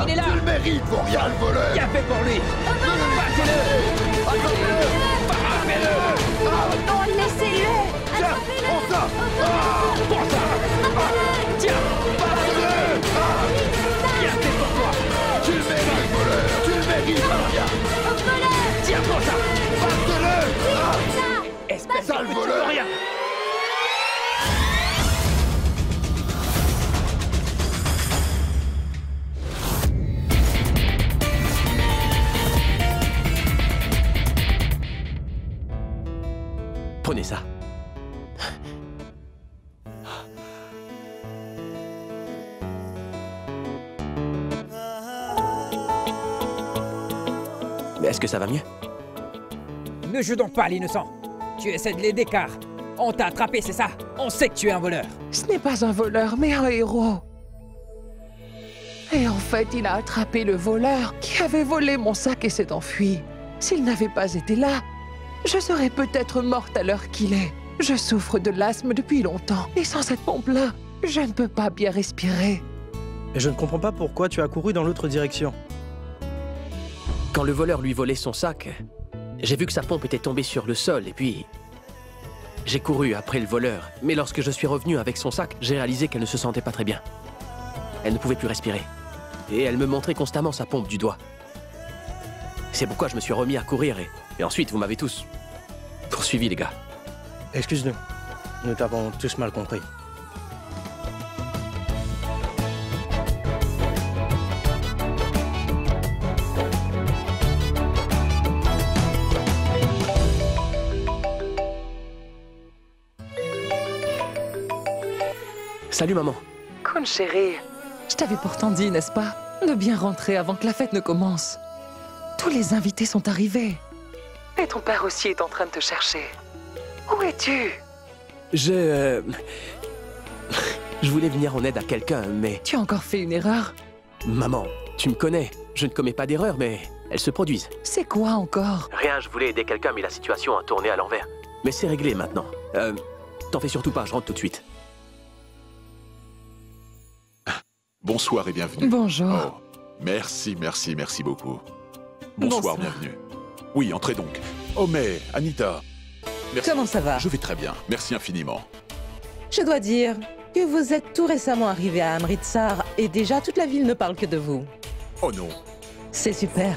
là! Il est là! Tu le mérites pour rien, le voleur! Bien fait pour lui! Battez-le! Attrapez-le! Frappez-le! Non, laissez-le! Tiens, prends ça! Prends ça! Tiens! Battez-le! Bien fait pour toi! Tu le mérites, voleur! Tu le mérites, Maria! Tiens, prends ça! Battez-le! Espèce Sale de petit voleur! rien! Prenez ça. Mais est-ce que ça va mieux? Ne joue donc pas l'innocent! Tu essaies de l'aider car on t'a attrapé, c'est ça? On sait que tu es un voleur! Ce n'est pas un voleur, mais un héros. Et en fait, il a attrapé le voleur qui avait volé mon sac et s'est enfui. S'il n'avait pas été là, je serais peut-être morte à l'heure qu'il est. Je souffre de l'asthme depuis longtemps. Et sans cette pompe-là, je ne peux pas bien respirer. Et je ne comprends pas pourquoi tu as couru dans l'autre direction. Quand le voleur lui volait son sac, j'ai vu que sa pompe était tombée sur le sol et puis... J'ai couru après le voleur, mais lorsque je suis revenu avec son sac, j'ai réalisé qu'elle ne se sentait pas très bien. Elle ne pouvait plus respirer. Et elle me montrait constamment sa pompe du doigt. C'est pourquoi je me suis remis à courir et ensuite vous m'avez tous poursuivi, les gars. Excuse-nous. Nous t'avons tous mal compris. Salut, maman. Kun chérie, je t'avais pourtant dit, n'est-ce pas, de bien rentrer avant que la fête ne commence. Tous les invités sont arrivés. Et ton père aussi est en train de te chercher. Où es-tu? Je voulais venir en aide à quelqu'un, mais... Tu as encore fait une erreur? Maman, tu me connais. Je ne commets pas d'erreurs, mais elles se produisent. C'est quoi encore? Rien, je voulais aider quelqu'un, mais la situation a tourné à l'envers. Mais c'est réglé maintenant. T'en fais surtout pas, je rentre tout de suite. Bonsoir et bienvenue. Bonjour. Oh, merci beaucoup. Bonsoir, bienvenue. Oui, entrez donc. Oh mais, Anita. Merci. Comment ça va? Je vais très bien, merci infiniment. Je dois dire que vous êtes tout récemment arrivé à Amritsar et déjà toute la ville ne parle que de vous. Oh non. C'est super.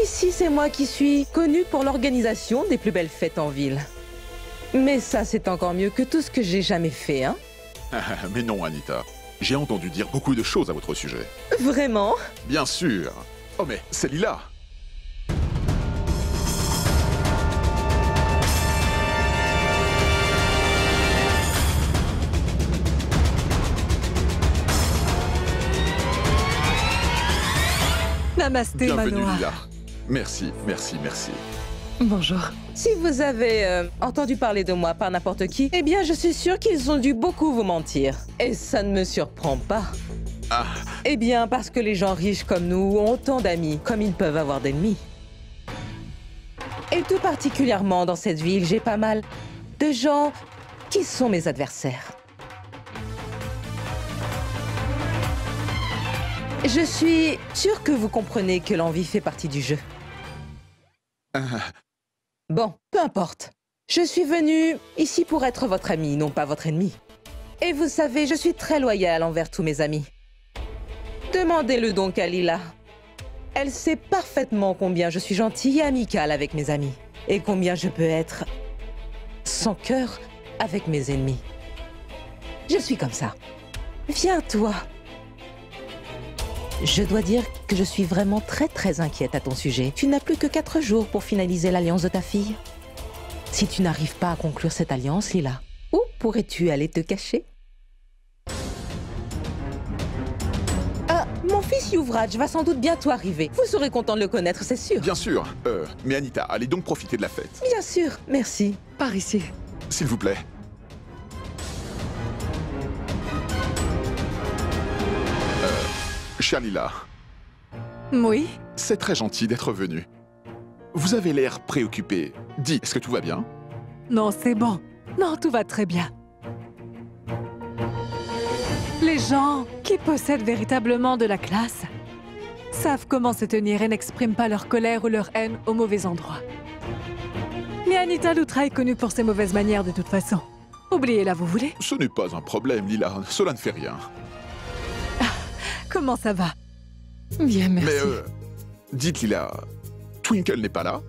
Ici, c'est moi qui suis connue pour l'organisation des plus belles fêtes en ville. Mais ça, c'est encore mieux que tout ce que j'ai jamais fait, hein? Mais non, Anita. J'ai entendu dire beaucoup de choses à votre sujet. Vraiment? Bien sûr. Oh mais, c'est Lila. Namasté, Bienvenue, Manoa. Lila. Merci. Bonjour. Si vous avez entendu parler de moi par n'importe qui, eh bien, je suis sûre qu'ils ont dû beaucoup vous mentir. Et ça ne me surprend pas. Ah, Eh bien, parce que les gens riches comme nous ont autant d'amis comme ils peuvent avoir d'ennemis. Et tout particulièrement dans cette ville, j'ai pas mal de gens qui sont mes adversaires. Je suis sûre que vous comprenez que l'envie fait partie du jeu. Bon, peu importe. Je suis venue ici pour être votre ami, non pas votre ennemi. Et vous savez, je suis très loyale envers tous mes amis. Demandez-le donc à Lila. Elle sait parfaitement combien je suis gentille et amicale avec mes amis. Et combien je peux être sans cœur avec mes ennemis. Je suis comme ça. Viens, toi. Je dois dire que je suis vraiment très inquiète à ton sujet. Tu n'as plus que 4 jours pour finaliser l'alliance de ta fille. Si tu n'arrives pas à conclure cette alliance, Lila, où pourrais-tu aller te cacher? Mon fils Yuvraj va sans doute bientôt arriver. Vous serez content de le connaître, c'est sûr. bien sûr. Mais Anita, allez donc profiter de la fête. Bien sûr, merci. Par ici. S'il vous plaît. Chère Lila, Oui. c'est très gentil d'être venu. Vous avez l'air préoccupé. Dis, est-ce que tout va bien? Non, c'est bon. Non, tout va très bien. Les gens qui possèdent véritablement de la classe savent comment se tenir et n'expriment pas leur colère ou leur haine au mauvais endroit. Mais Anita Loutra est connue pour ses mauvaises manières de toute façon. Oubliez-la, vous voulez? Ce n'est pas un problème, Lila. Cela ne fait rien. Comment ça va? Bien, merci. Mais dites Lila, Twinkle n'est pas là?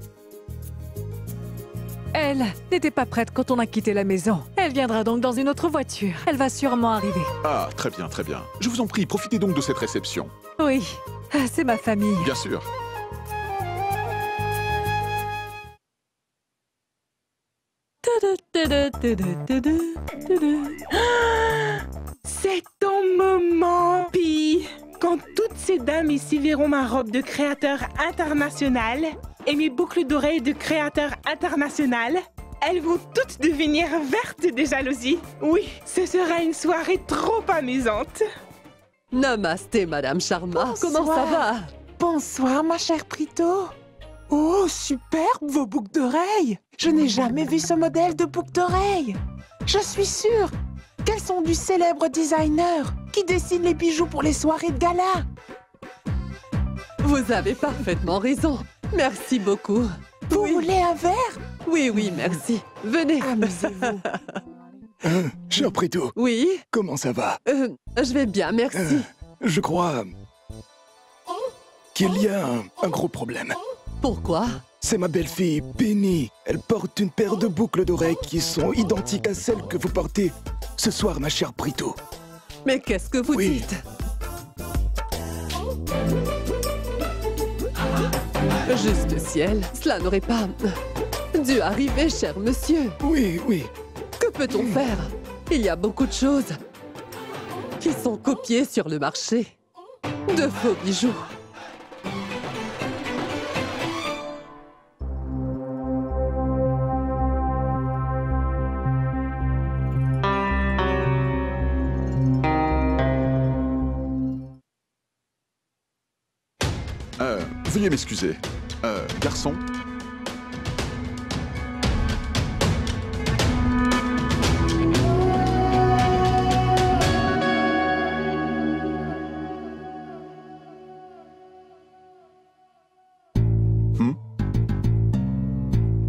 Elle n'était pas prête quand on a quitté la maison. Elle viendra donc dans une autre voiture. Elle va sûrement arriver. Ah, très bien, très bien. Je vous en prie, profitez donc de cette réception. Oui, c'est ma famille. Bien sûr. C'est ton moment, Pi. Quand toutes ces dames ici verront ma robe de créateur international et mes boucles d'oreilles de créateur international, elles vont toutes devenir vertes de jalousie. Oui, ce sera une soirée trop amusante. Namasté, Madame Sharma. Comment ça va? Bonsoir, ma chère Prito. Oh, superbe vos boucles d'oreilles. Je n'ai jamais vu ce modèle de boucles d'oreilles. Je suis sûre qu'elles sont du célèbre designer qui dessine les bijoux pour les soirées de gala. Vous avez parfaitement raison. Merci beaucoup. Vous Oui. voulez un verre? Oui, oui, merci. Venez. Amusez-vous. Cher Prito, Oui, comment ça va? je vais bien, merci. Je crois qu'il y a un gros problème. Pourquoi? C'est ma belle-fille, Penny. Elle porte une paire de boucles d'oreilles qui sont identiques à celles que vous portez ce soir, ma chère Prito. Mais qu'est-ce que vous Oui. dites? Juste ciel, cela n'aurait pas dû arriver, cher monsieur. Oui, oui. Que peut-on faire? Il y a beaucoup de choses qui sont copiées sur le marché. De faux bijoux. Veuillez m'excuser. Garçon?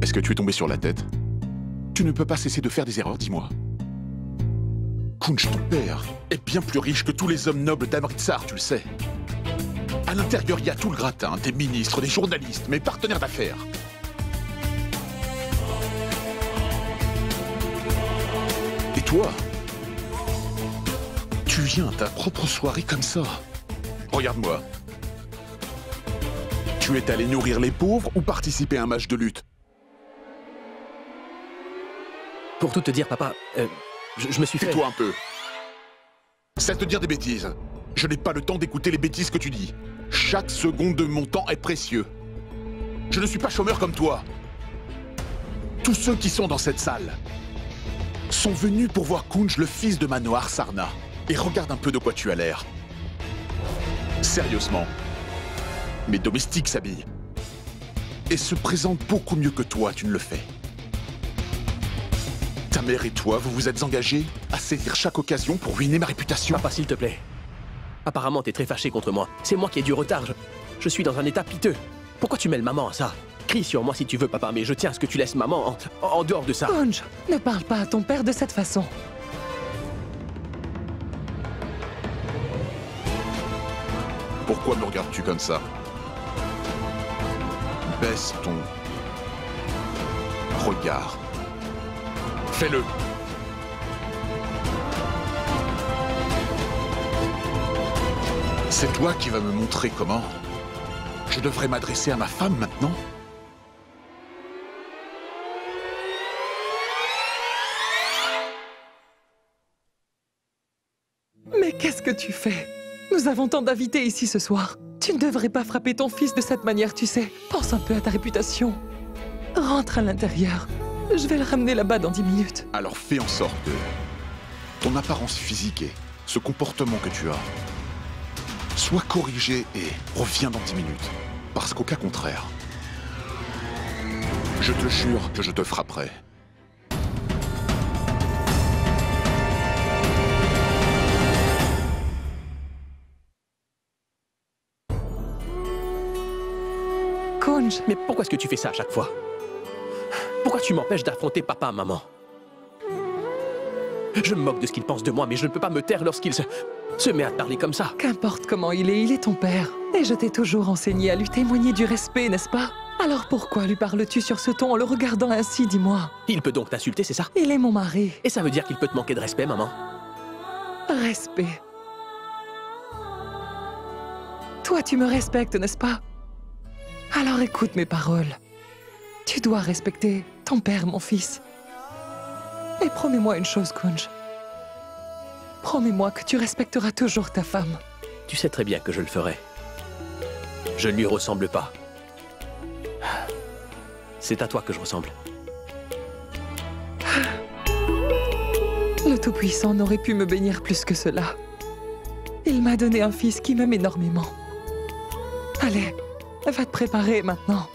Est-ce que tu es tombé sur la tête? Tu ne peux pas cesser de faire des erreurs, dis-moi. Kunj, ton père, est bien plus riche que tous les hommes nobles d'Amritsar, tu le sais. À l'intérieur, il y a tout le gratin, des ministres, des journalistes, mes partenaires d'affaires. Et toi? Tu viens à ta propre soirée comme ça. Regarde-moi. Tu es allé nourrir les pauvres ou participer à un match de lutte? Pour tout te dire, papa, je me suis fait... Tais-toi un peu. Cesse de dire des bêtises. Je n'ai pas le temps d'écouter les bêtises que tu dis. Chaque seconde de mon temps est précieux. Je ne suis pas chômeur comme toi. Tous ceux qui sont dans cette salle sont venus pour voir Kunj, le fils de Manohar Sarna. Et regarde un peu de quoi tu as l'air. Sérieusement. Mes domestiques s'habillent. Et se présentent beaucoup mieux que toi, tu ne le fais. Ta mère et toi, vous vous êtes engagés à saisir chaque occasion pour ruiner ma réputation. Papa, s'il te plaît. Apparemment, t'es très fâché contre moi. C'est moi qui ai du retard. Je suis dans un état piteux. Pourquoi tu mêles maman à ça? Crie sur moi si tu veux, papa, mais je tiens à ce que tu laisses maman en dehors de ça. Kunj, ne parle pas à ton père de cette façon. Pourquoi me regardes-tu comme ça? Baisse ton regard. Fais-le. C'est toi qui vas me montrer comment. Je devrais m'adresser à ma femme maintenant? Mais qu'est-ce que tu fais? Nous avons tant d'invités ici ce soir. Tu ne devrais pas frapper ton fils de cette manière, tu sais. Pense un peu à ta réputation. Rentre à l'intérieur. Je vais le ramener là-bas dans 10 minutes. Alors fais en sorte que ton apparence physique et ce comportement que tu as soit corrigé et reviens dans 10 minutes. Parce qu'au cas contraire, je te jure que je te frapperai. Kunj. Mais pourquoi est-ce que tu fais ça à chaque fois? Pourquoi tu m'empêches d'affronter papa, maman? Je me moque de ce qu'il pense de moi, mais je ne peux pas me taire lorsqu'il se met à parler comme ça. Qu'importe comment il est ton père. Et je t'ai toujours enseigné à lui témoigner du respect, n'est-ce pas? Alors pourquoi lui parles-tu sur ce ton en le regardant ainsi, dis-moi? Il peut donc t'insulter, c'est ça? Il est mon mari. Et ça veut dire qu'il peut te manquer de respect, maman? Respect. Toi, tu me respectes, n'est-ce pas? Alors écoute mes paroles. Tu dois respecter ton père, mon fils. Et promets-moi une chose, Kunj. Promets-moi que tu respecteras toujours ta femme. Tu sais très bien que je le ferai. Je ne lui ressemble pas. C'est à toi que je ressemble. Le Tout-Puissant n'aurait pu me bénir plus que cela. Il m'a donné un fils qui m'aime énormément. Allez, va te préparer maintenant.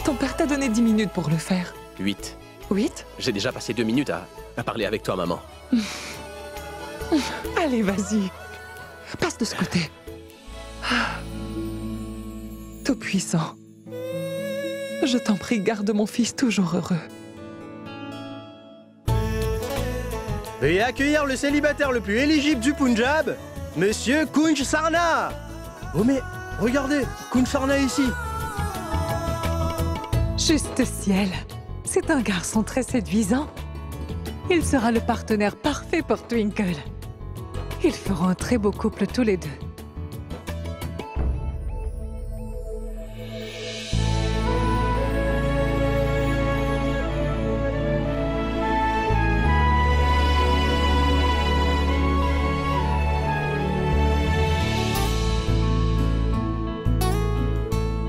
Ton père t'a donné 10 minutes pour le faire. 8. 8? J'ai déjà passé 2 minutes à parler avec toi, maman. Allez, vas-y. Passe de ce côté. Tout-Puissant. Je t'en prie, garde mon fils toujours heureux. Veuillez accueillir le célibataire le plus éligible du Punjab, Monsieur Kunj Sarna. Oh mais, regardez, Kunj Sarna ici. Juste ciel. C'est un garçon très séduisant. Il sera le partenaire parfait pour Twinkle. Ils feront un très beau couple tous les deux.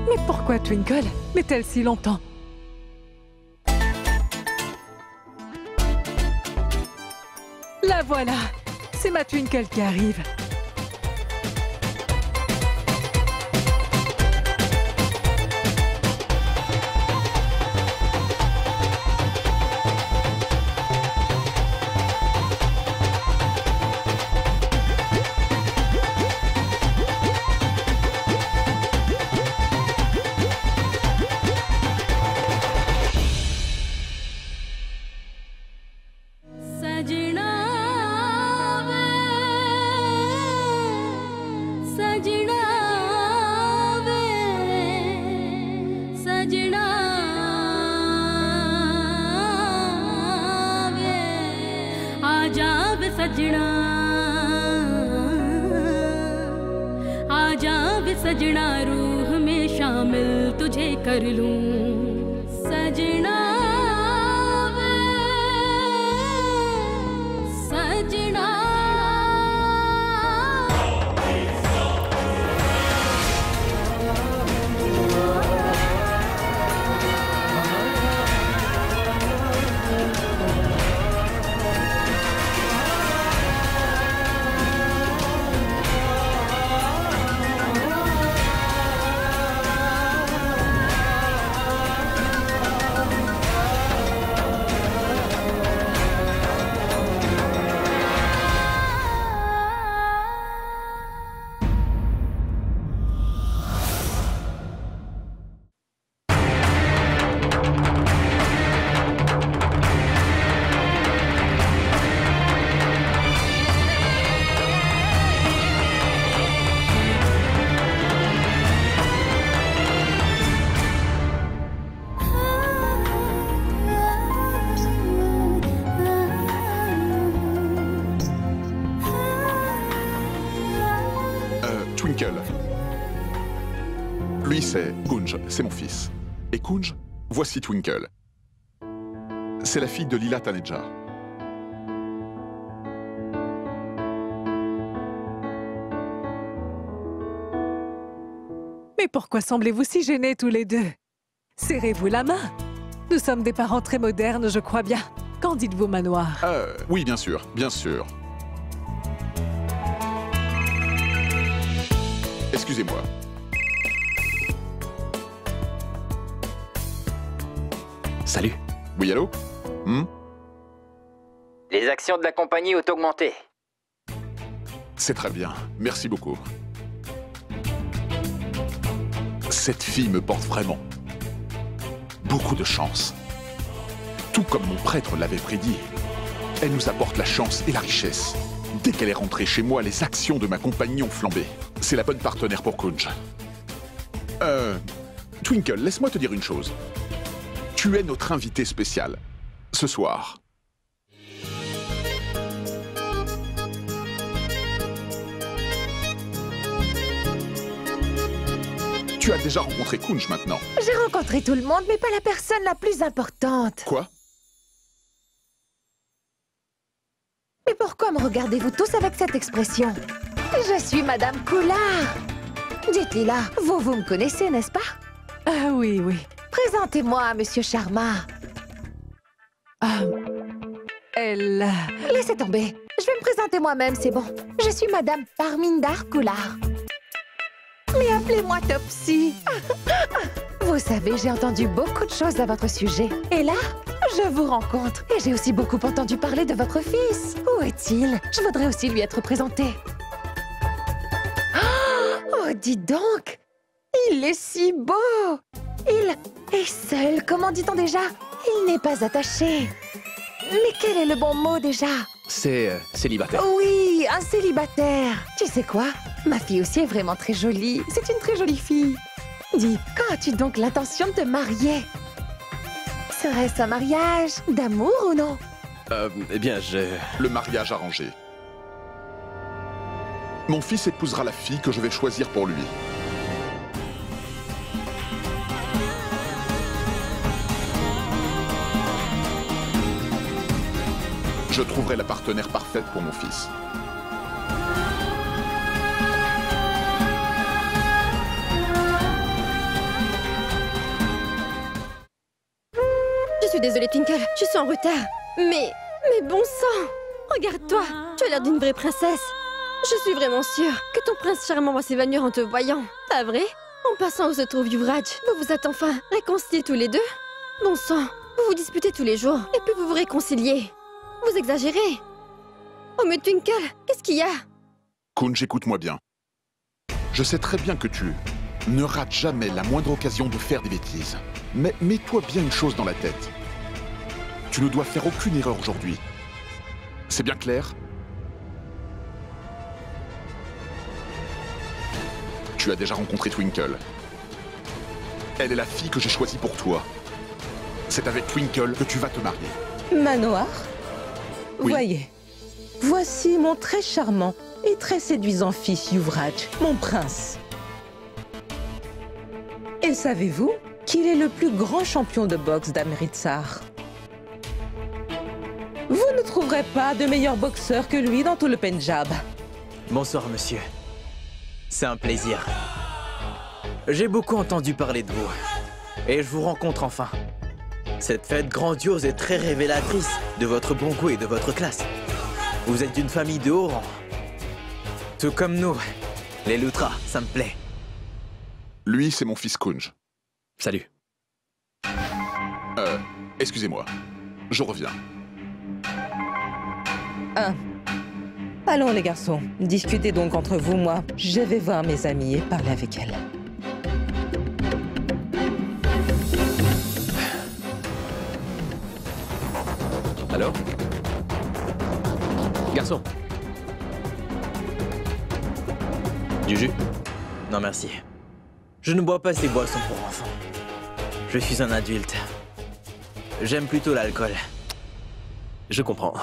Mais pourquoi Twinkle met-elle si longtemps? La voilà! C'est ma Twinkle qui arrive. सजना आजा वे सजना रूह में शामिल तुझे कर लूं सजना वे सजना Twinkle. Lui, c'est Kunj, c'est mon fils. Et Kunj, voici Twinkle. C'est la fille de Lila Taneja. Mais pourquoi semblez-vous si gênés tous les deux? Serrez-vous la main. Nous sommes des parents très modernes, je crois bien. Qu'en dites-vous, Manoir? Oui, bien sûr, bien sûr. Excusez-moi. Salut. Oui, allô? Les actions de la compagnie ont augmenté. C'est très bien. Merci beaucoup. Cette fille me porte vraiment. beaucoup de chance. Tout comme mon prêtre l'avait prédit. Elle nous apporte la chance et la richesse. Dès qu'elle est rentrée chez moi, les actions de ma compagnie ont flambé. C'est la bonne partenaire pour Kunj. Twinkle, laisse-moi te dire une chose. Tu es notre invité spécial. Ce soir. Tu as déjà rencontré Kunj maintenant. J'ai rencontré tout le monde, mais pas la personne la plus importante. Quoi? Mais pourquoi me regardez-vous tous avec cette expression? Je suis Madame Coulard. Dites Lila, vous me connaissez, n'est-ce pas? Ah oui, oui. Présentez-moi à Monsieur Sharma. Elle... Laissez tomber. Je vais me présenter moi-même, c'est bon. Je suis Madame Parminder Coulard. Mais appelez-moi Topsy. Vous savez, j'ai entendu beaucoup de choses à votre sujet. Et là, je vous rencontre. Et j'ai aussi beaucoup entendu parler de votre fils. Où est-il? Je voudrais aussi lui être présenté. Oh, dis donc! Il est si beau! Il est seul, comment dit-on déjà? Il n'est pas attaché. Mais quel est le bon mot déjà? C'est célibataire. Oui, un célibataire. Tu sais quoi? Ma fille aussi est vraiment très jolie. C'est une très jolie fille. Dis, quand as-tu donc l'intention de te marier? Serait-ce un mariage d'amour ou non? Eh bien, Le mariage arrangé. Mon fils épousera la fille que je vais choisir pour lui. Je trouverai la partenaire parfaite pour mon fils. Je suis désolée, Twinkle, je suis en retard. Mais bon sang! Regarde-toi, tu as l'air d'une vraie princesse. Je suis vraiment sûre que ton prince charmant va s'évanouir en te voyant. Pas vrai? En passant où se trouve Yuvraj, vous vous êtes enfin réconciliés tous les deux? Bon sang, vous vous disputez tous les jours, et puis vous vous réconciliez. Vous exagérez. Oh mais Twinkle, qu'est-ce qu'il y a? Kunj, écoute-moi bien. Je sais très bien que tu ne rates jamais la moindre occasion de faire des bêtises. Mais mets-toi bien une chose dans la tête. Tu ne dois faire aucune erreur aujourd'hui. C'est bien clair? Tu as déjà rencontré Twinkle. Elle est la fille que j'ai choisie pour toi. C'est avec Twinkle que tu vas te marier. Manoir? Oui. Voyez, voici mon très charmant et très séduisant fils Yuvraj, mon prince. Et savez-vous qu'il est le plus grand champion de boxe d'Amritsar? Vous ne trouverez pas de meilleur boxeur que lui dans tout le Pendjab. Bonsoir, monsieur. C'est un plaisir. J'ai beaucoup entendu parler de vous. Et je vous rencontre enfin. Cette fête grandiose est très révélatrice de votre bon goût et de votre classe. Vous êtes d'une famille de haut rang. Tout comme nous, les Lutras, ça me plaît. Lui, c'est mon fils Kunj. Salut. Excusez-moi. Je reviens. Allons les garçons, discutez donc entre vous, moi. Je vais voir mes amis et parler avec elles. Alors? Garçon. Du jus? Non, merci. Je ne bois pas ces boissons pour enfants. Je suis un adulte. J'aime plutôt l'alcool. Je comprends.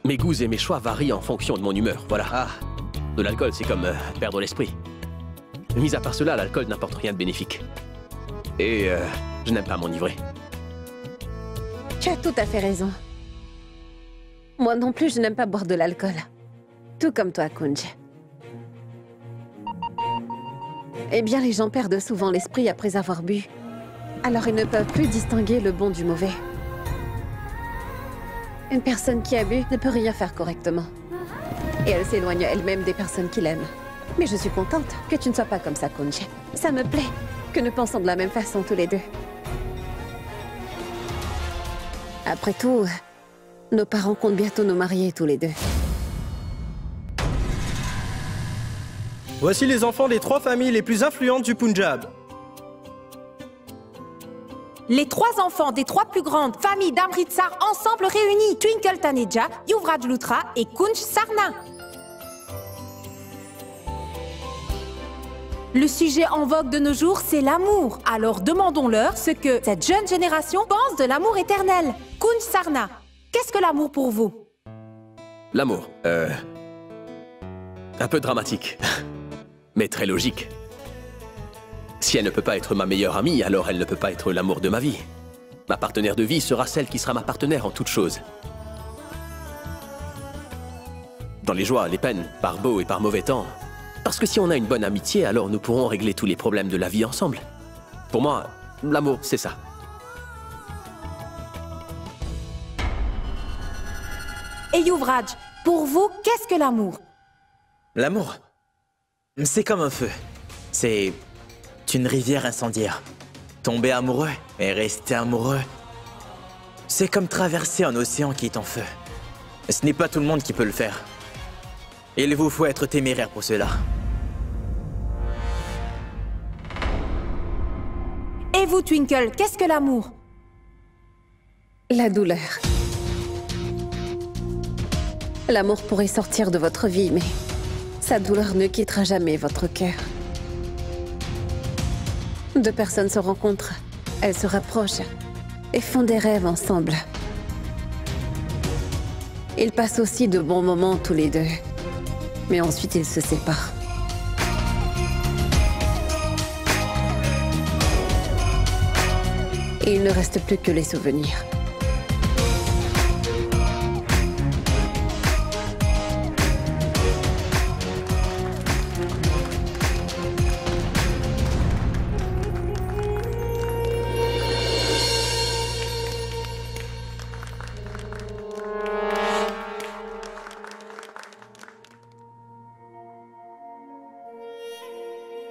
Mes goûts et mes choix varient en fonction de mon humeur, voilà. Ah. De l'alcool, c'est comme perdre l'esprit. Mis à part cela, l'alcool n'apporte rien de bénéfique. Et je n'aime pas m'enivrer. Tu as tout à fait raison. Moi non plus, je n'aime pas boire de l'alcool. Tout comme toi, Kunj. Eh bien, les gens perdent souvent l'esprit après avoir bu. Alors ils ne peuvent plus distinguer le bon du mauvais. Une personne qui a bu ne peut rien faire correctement. Et elle s'éloigne elle-même des personnes qu'il aime. Mais je suis contente que tu ne sois pas comme ça, Kunj. Ça me plaît que nous pensons de la même façon tous les deux. Après tout, nos parents comptent bientôt nous marier tous les deux. Voici les enfants des 3 familles les plus influentes du Punjab. Les 3 enfants des 3 plus grandes familles d'Amritsar ensemble réunis, Twinkle Taneja, Yuvraj Luthra et Kunj Sarna. Le sujet en vogue de nos jours, c'est l'amour. Alors demandons-leur ce que cette jeune génération pense de l'amour éternel. Kunj Sarna, qu'est-ce que l'amour pour vous? L'amour, un peu dramatique, mais très logique. Si elle ne peut pas être ma meilleure amie, alors elle ne peut pas être l'amour de ma vie. Ma partenaire de vie sera celle qui sera ma partenaire en toutes choses. Dans les joies, les peines, par beau et par mauvais temps. Parce que si on a une bonne amitié, alors nous pourrons régler tous les problèmes de la vie ensemble. Pour moi, l'amour, c'est ça. Et Yuvraj, pour vous, qu'est-ce que l'amour? L'amour, c'est comme un feu. C'est une rivière incendiaire. Tomber amoureux et rester amoureux, c'est comme traverser un océan qui est en feu. Ce n'est pas tout le monde qui peut le faire. Il vous faut être téméraire pour cela. Et vous, Twinkle, qu'est-ce que l'amour? La douleur. L'amour pourrait sortir de votre vie, mais sa douleur ne quittera jamais votre cœur. 2 personnes se rencontrent, elles se rapprochent et font des rêves ensemble. Ils passent aussi de bons moments tous les 2, mais ensuite ils se séparent. Et il ne reste plus que les souvenirs.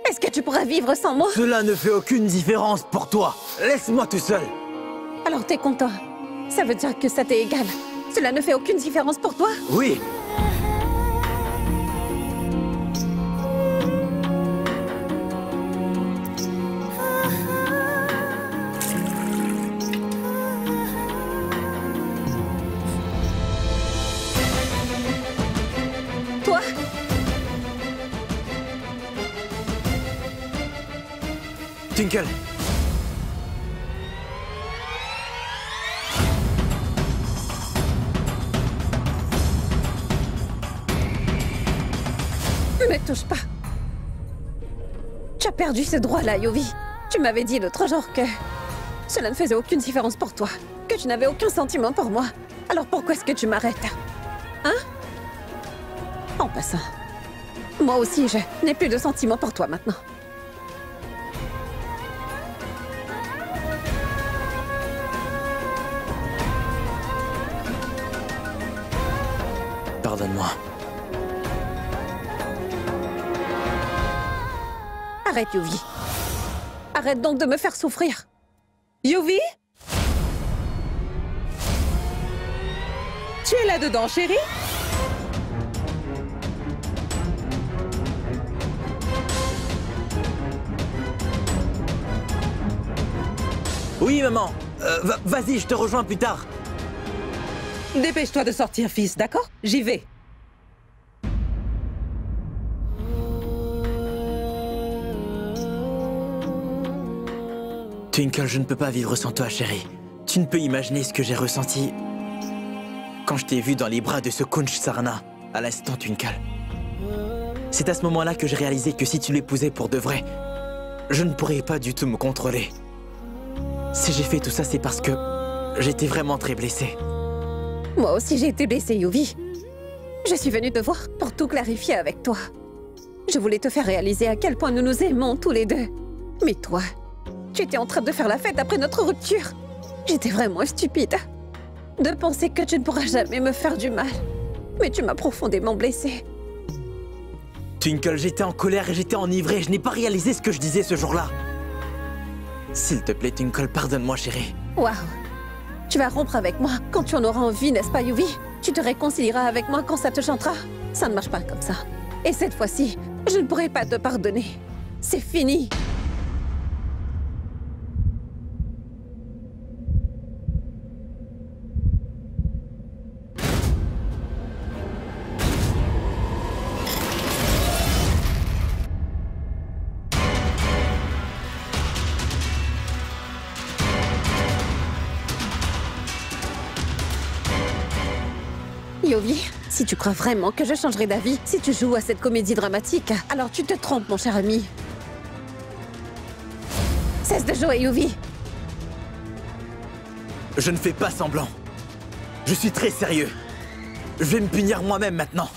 Est-ce que tu pourras vivre sans moi? Cela ne fait aucune différence pour toi. Laisse-moi tout seul. Alors t'es content? Ça veut dire que ça t'est égal. Cela ne fait aucune différence pour toi? Oui. Toi? Twinkle. Ne touche pas. Tu as perdu ce droit-là, Yuvi. Tu m'avais dit l'autre jour que cela ne faisait aucune différence pour toi, que tu n'avais aucun sentiment pour moi. Alors pourquoi est-ce que tu m'arrêtes? Hein? En passant, moi aussi, je n'ai plus de sentiments pour toi maintenant. Pardonne-moi. Arrête, Yuvi. Arrête donc de me faire souffrir. Yuvi? Tu es là-dedans, chérie? Oui, maman. Vas-y, je te rejoins plus tard. Dépêche-toi de sortir, fils, d'accord? J'y vais. Twinkle, je ne peux pas vivre sans toi, chérie. Tu ne peux imaginer ce que j'ai ressenti quand je t'ai vu dans les bras de ce Kunj Sarna, à l'instant, Twinkle. C'est à ce moment-là que j'ai réalisé que si tu l'épousais pour de vrai, je ne pourrais pas du tout me contrôler. Si j'ai fait tout ça, c'est parce que j'étais vraiment très blessée. Moi aussi, j'ai été blessée, Yuvi. Je suis venue te voir pour tout clarifier avec toi. Je voulais te faire réaliser à quel point nous nous aimons tous les 2. Mais toi, tu étais en train de faire la fête après notre rupture. J'étais vraiment stupide de penser que tu ne pourras jamais me faire du mal. Mais tu m'as profondément blessée. Twinkle, j'étais en colère et j'étais enivré. Je n'ai pas réalisé ce que je disais ce jour-là. S'il te plaît, Twinkle, pardonne-moi, chérie. Waouh. Tu vas rompre avec moi quand tu en auras envie, n'est-ce pas, Yuvi? Tu te réconcilieras avec moi quand ça te chantera. Ça ne marche pas comme ça. Et cette fois-ci, je ne pourrai pas te pardonner. C'est fini. Yovi, si tu crois vraiment que je changerai d'avis, si tu joues à cette comédie dramatique, alors tu te trompes, mon cher ami. Cesse de jouer, Yovi. Je ne fais pas semblant. Je suis très sérieux. Je vais me punir moi-même maintenant.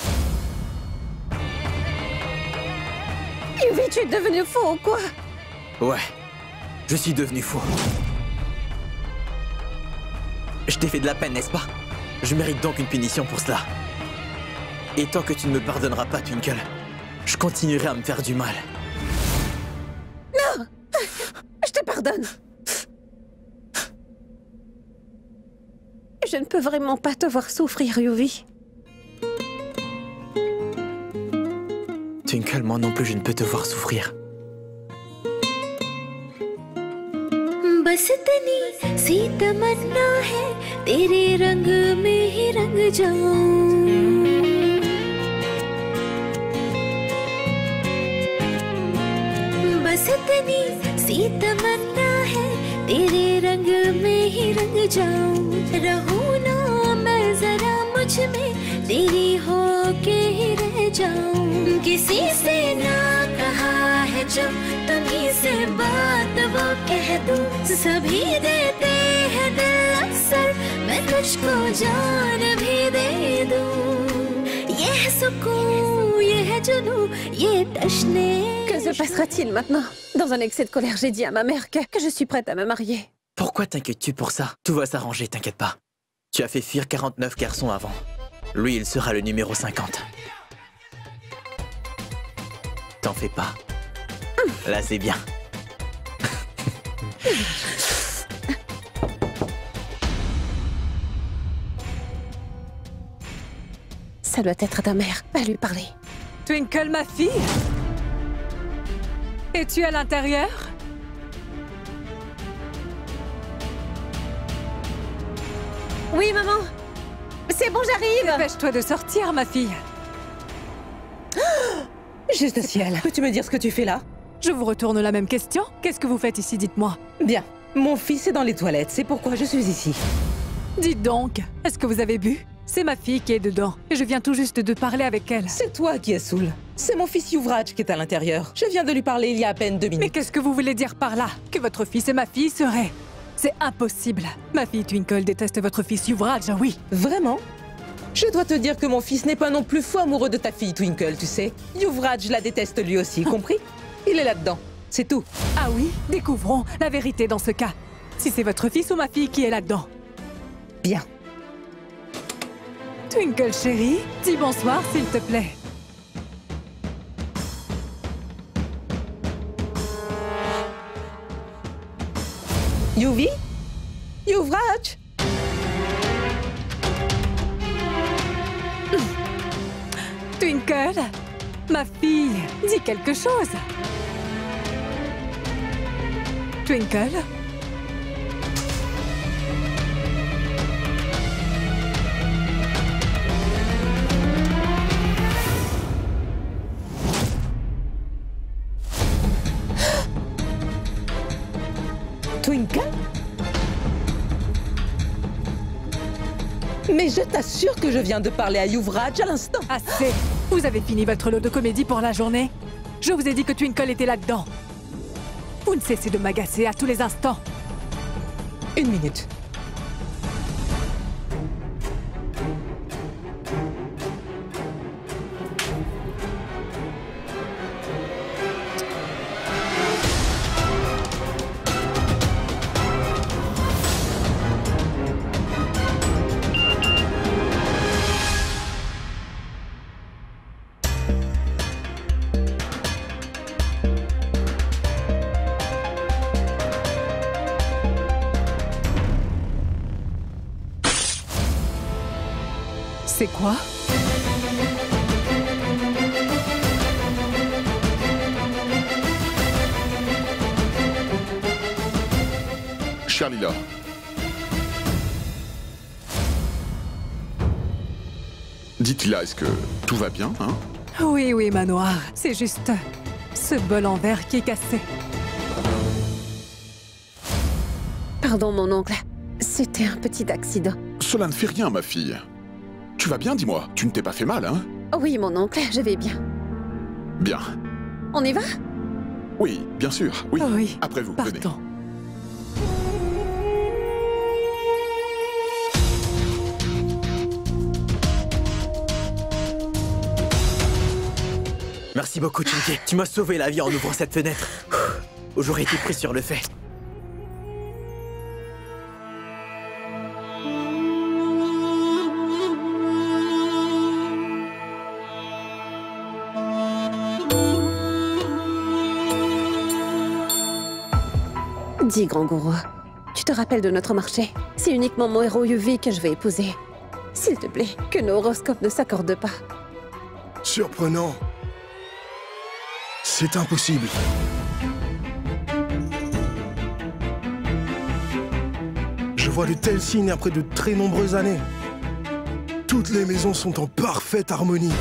Yovi, tu es devenu fou ou quoi? Ouais, je suis devenu fou. Je t'ai fait de la peine, n'est-ce pas? Je mérite donc une punition pour cela. Et tant que tu ne me pardonneras pas, Twinkle, je continuerai à me faire du mal. Non! Je te pardonne. Je ne peux vraiment pas te voir souffrir, Yovi. Twinkle, moi non plus, je ne peux te voir souffrir. बस इतनी सी तमन्ना है तेरे रंग में ही रंग जाऊं बस इतनी सी तमन्ना है तेरे रंग में ही रंग जाऊं रहूं ना मैं जरा मुझ में तेरी हो के ही रह जाऊं किसी से ना कहा है जब तुम्हीं से बात वो कह दूं सभी देते हैं दिल अक्सर मैं तुझको जान भी दे दूं ये है सुकून ये है जुनून ये तशने Que se passera-t-il maintenant? Dans un excès de colère, j'ai dit à ma mère que je suis prête à me marier. Pourquoi t'inquiètes-tu pour ça? Tout va s'arranger, t'inquiète pas. Tu as fait fuir 49 garçons avant. Lui, il sera le numéro 50. T'en fais pas. Là, c'est bien. Ça doit être ta mère. Va lui parler. Twinkle, ma fille? Es-tu à l'intérieur? Oui, maman. C'est bon, j'arrive. Dépêche-toi de sortir, ma fille. Juste ciel, peux-tu me dire ce que tu fais là? Je vous retourne la même question. Qu'est-ce que vous faites ici, dites-moi? Bien, mon fils est dans les toilettes, c'est pourquoi je suis ici. Dites donc, est-ce que vous avez bu? C'est ma fille qui est dedans, et je viens tout juste de parler avec elle. C'est toi qui es saoul. C'est mon fils Yuvraj qui est à l'intérieur. Je viens de lui parler il y a à peine 2 minutes. Mais qu'est-ce que vous voulez dire par là? Que votre fils et ma fille seraient... C'est impossible. Ma fille Twinkle déteste votre fils Yuvraj, oui. Vraiment? Je dois te dire que mon fils n'est pas non plus fou amoureux de ta fille Twinkle, tu sais. Yuvraj la déteste lui aussi, compris? Il est là-dedans, c'est tout. Ah oui? Découvrons la vérité dans ce cas. Si c'est votre fils ou ma fille qui est là-dedans. Bien. Twinkle chérie, dis bonsoir s'il te plaît. Yuvi? Yuvraj? Twinkle, ma fille, dis quelque chose. Twinkle? Twinkle? Mais je t'assure que je viens de parler à Yuvraj à l'instant. Assez! Vous avez fini votre lot de comédie pour la journée? Je vous ai dit que Twinkle était là-dedans. Vous ne cessez de m'agacer à tous les instants. 1 minute. C'est quoi? Chère Lila. Dites Lila, est-ce que tout va bien, hein? Oui, oui, Manoir. C'est juste ce bol en verre qui est cassé. Pardon, mon oncle. C'était un petit accident. Cela ne fait rien, ma fille. Tu vas bien, dis-moi? Tu ne t'es pas fait mal, hein? Oui, mon oncle, je vais bien. Bien. On y va? Oui, bien sûr. Oui. Oh oui. Après vous, venez. Partons. Merci beaucoup, Chinky. Tu m'as sauvé la vie en ouvrant cette fenêtre. J'aurais été pris sur le fait. Dis, grand gourou, tu te rappelles de notre marché? C'est uniquement mon héros Yuvi que je vais épouser. S'il te plaît, que nos horoscopes ne s'accordent pas. Surprenant. C'est impossible. Je vois de tels signes après de très nombreuses années. Toutes les maisons sont en parfaite harmonie.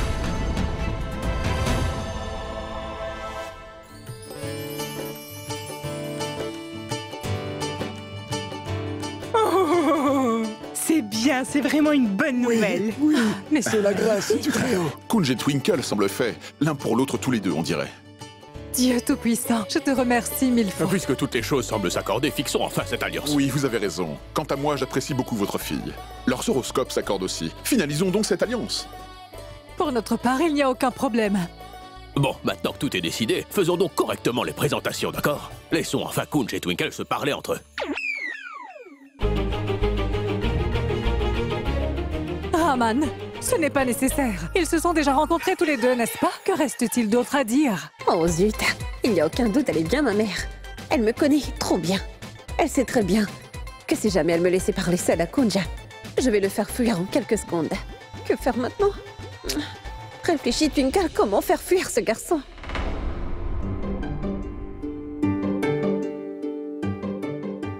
C'est bien, c'est vraiment une bonne nouvelle. Oui, mais c'est la grâce du Très-Haut. Kunj et Twinkle semblent faits, l'un pour l'autre tous les deux, on dirait. Dieu Tout-Puissant, je te remercie mille fois. Puisque toutes les choses semblent s'accorder, fixons enfin cette alliance. Oui, vous avez raison. Quant à moi, j'apprécie beaucoup votre fille. Leurs horoscopes s'accordent aussi. Finalisons donc cette alliance. Pour notre part, il n'y a aucun problème. Bon, maintenant que tout est décidé, faisons donc correctement les présentations, d'accord? Laissons enfin Kunj et Twinkle se parler entre eux. Raman, ce n'est pas nécessaire. Ils se sont déjà rencontrés tous les deux, n'est-ce pas? Que reste-t-il d'autre à dire? Oh zut, il n'y a aucun doute, elle est bien ma mère. Elle me connaît trop bien. Elle sait très bien que si jamais elle me laissait parler seule à Kunj, je vais le faire fuir en quelques secondes. Que faire maintenant? Réfléchis, Twinkle, comment faire fuir ce garçon?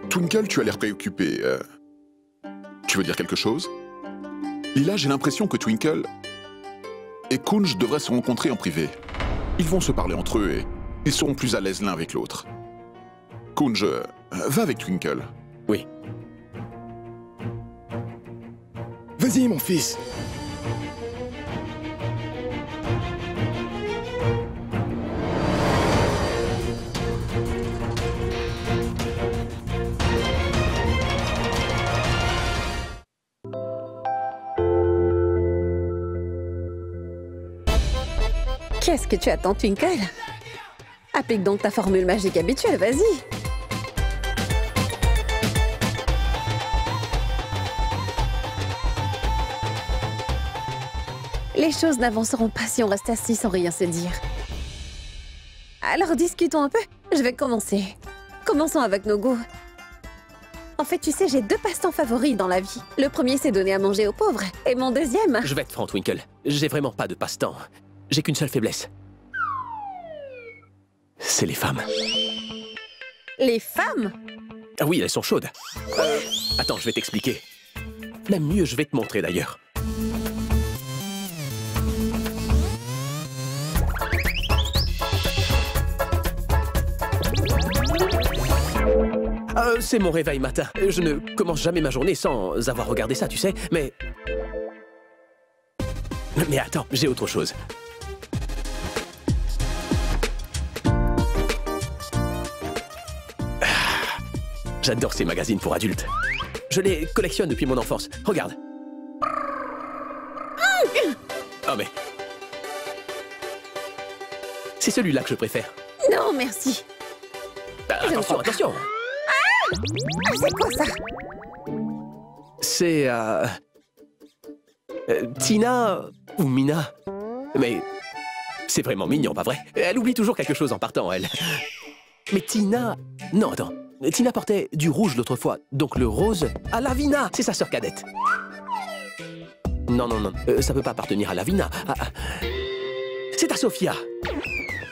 Twinkle, tu as l'air préoccupée. Tu veux dire quelque chose? Lila, j'ai l'impression que Twinkle et Kunj devraient se rencontrer en privé. Ils vont se parler entre eux et ils seront plus à l'aise l'un avec l'autre. Kunj, va avec Twinkle. Oui. Vas-y, mon fils. Qu'est-ce que tu attends, Twinkle? Applique donc ta formule magique habituelle, vas-y. Les choses n'avanceront pas si on reste assis sans rien se dire. Alors discutons un peu. Je vais commencer. Commençons avec nos goûts. En fait, tu sais, j'ai deux passe-temps favoris dans la vie. Le premier, c'est donner à manger aux pauvres. Et mon deuxième... Je vais être franc, Twinkle. J'ai vraiment pas de passe-temps. J'ai qu'une seule faiblesse. C'est les femmes. Les femmes? Ah oui, elles sont chaudes. Attends, je vais t'expliquer. Même mieux, je vais te montrer d'ailleurs. C'est mon réveil matin. Je ne commence jamais ma journée sans avoir regardé ça, tu sais, mais... Mais attends, j'ai autre chose. J'adore ces magazines pour adultes. Je les collectionne depuis mon enfance. Regarde. Oh mais... C'est celui-là que je préfère. Non, merci. Attention, attention. C'est quoi ça? C'est... Tina ou Mina. Mais c'est vraiment mignon, pas vrai? Elle oublie toujours quelque chose en partant, elle. Mais Tina... Non, attends. Tina portait du rouge l'autre fois, donc le rose à Lavina. C'est sa sœur cadette. Non, non, non. Ça peut pas appartenir à Lavina. C'est à Sophia.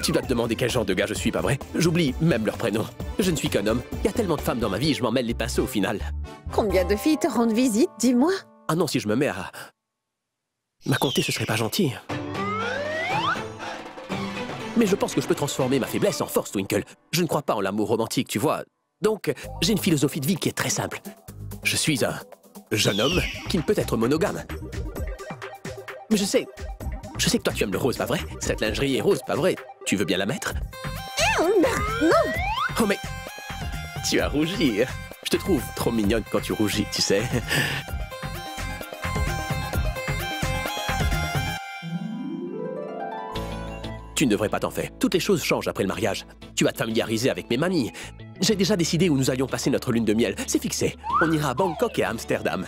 Tu dois te demander quel genre de gars je suis, pas vrai? J'oublie même leur prénom. Je ne suis qu'un homme. Il y a tellement de femmes dans ma vie, je m'en mêle les pinceaux au final. Combien de filles te rendent visite, dis-moi? Ah non, si je me mets à compter, ce serait pas gentil. Mais je pense que je peux transformer ma faiblesse en force, Twinkle. Je ne crois pas en l'amour romantique, tu vois. Donc, j'ai une philosophie de vie qui est très simple. Je suis un jeune homme qui ne peut être monogame. Mais je sais que toi tu aimes le rose, pas vrai? Cette lingerie est rose, pas vrai? Tu veux bien la mettre? Non! Oh mais... Tu as rougi. Je te trouve trop mignonne quand tu rougis, tu sais. Tu ne devrais pas t'en faire. Toutes les choses changent après le mariage. Tu vas te familiariser avec mes mamies. J'ai déjà décidé où nous allions passer notre lune de miel. C'est fixé. On ira à Bangkok et à Amsterdam.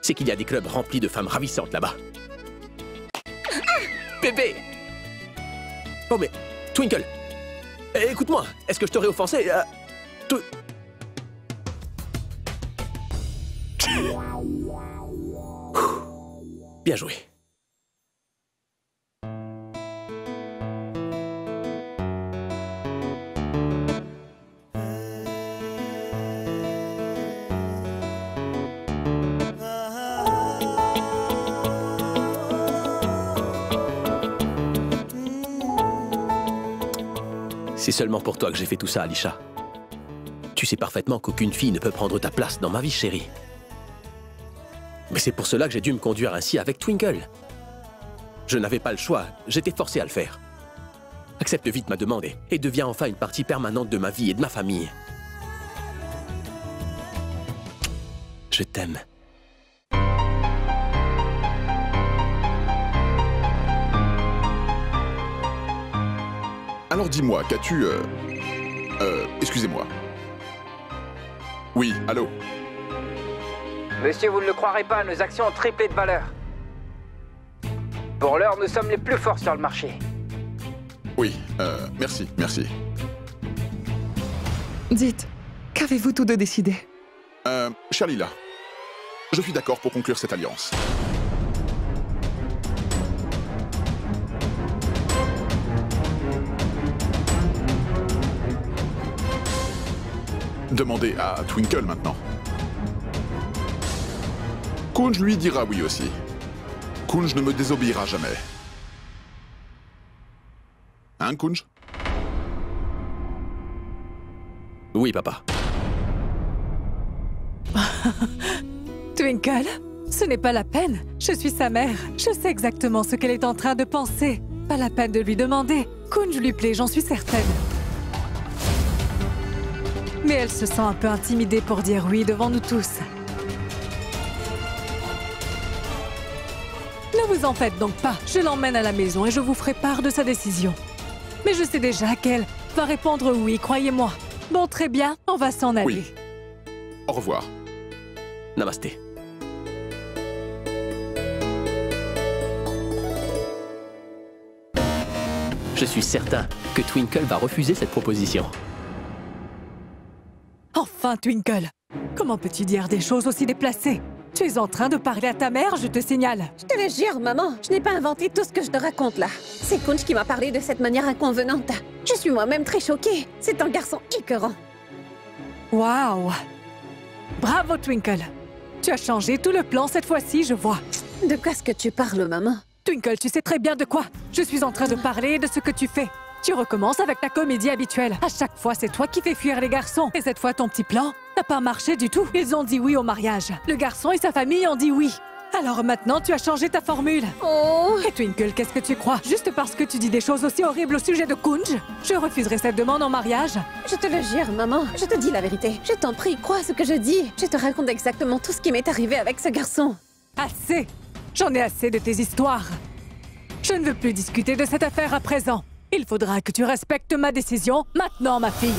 C'est qu'il y a des clubs remplis de femmes ravissantes là-bas. Bébé! Oh mais... Twinkle! Écoute-moi, est-ce que je t'aurais offensé? Bien joué. C'est seulement pour toi que j'ai fait tout ça, Alisha. Tu sais parfaitement qu'aucune fille ne peut prendre ta place dans ma vie, chérie. Mais c'est pour cela que j'ai dû me conduire ainsi avec Twinkle. Je n'avais pas le choix, j'étais forcé à le faire. Accepte vite ma demande et deviens enfin une partie permanente de ma vie et de ma famille. Je t'aime. Alors dis-moi, qu'as-tu... excusez-moi. Oui, allô? Monsieur, vous ne le croirez pas, nos actions ont triplé de valeur. Pour l'heure, nous sommes les plus forts sur le marché. Oui, merci. Dites, qu'avez-vous tous deux décidé? Shalila, je suis d'accord pour conclure cette alliance. Demandez à Twinkle maintenant. Kunj lui dira oui aussi. Kunj ne me désobéira jamais. Hein, Kunj? Oui, papa. Twinkle, ce n'est pas la peine. Je suis sa mère. Je sais exactement ce qu'elle est en train de penser. Pas la peine de lui demander. Kunj lui plaît, j'en suis certaine. Mais elle se sent un peu intimidée pour dire oui devant nous tous. Ne vous en faites donc pas. Je l'emmène à la maison et je vous ferai part de sa décision. Mais je sais déjà qu'elle va répondre oui, croyez-moi. Bon, très bien, on va s'en aller. Oui. Au revoir. Namasté. Je suis certain que Twinkle va refuser cette proposition. Enfin, Twinkle, comment peux-tu dire des choses aussi déplacées? Tu es en train de parler à ta mère, je te signale. Je te le jure, maman, je n'ai pas inventé tout ce que je te raconte là. C'est Kunj qui m'a parlé de cette manière inconvenante. Je suis moi-même très choquée. C'est un garçon écœurant. Waouh! Bravo, Twinkle. Tu as changé tout le plan cette fois-ci, je vois. De quoi est-ce que tu parles, maman? Twinkle, tu sais très bien de quoi. Je suis en train de parler de ce que tu fais. Tu recommences avec ta comédie habituelle. À chaque fois, c'est toi qui fais fuir les garçons. Et cette fois, ton petit plan n'a pas marché du tout. Ils ont dit oui au mariage. Le garçon et sa famille ont dit oui. Alors maintenant, tu as changé ta formule. Oh! Et Twinkle, qu'est-ce que tu crois? Juste parce que tu dis des choses aussi horribles au sujet de Kunj, je refuserai cette demande en mariage? Je te le jure, maman. Je te dis la vérité. Je t'en prie, crois ce que je dis. Je te raconte exactement tout ce qui m'est arrivé avec ce garçon. Assez! J'en ai assez de tes histoires. Je ne veux plus discuter de cette affaire à présent. Il faudra que tu respectes ma décision maintenant, ma fille.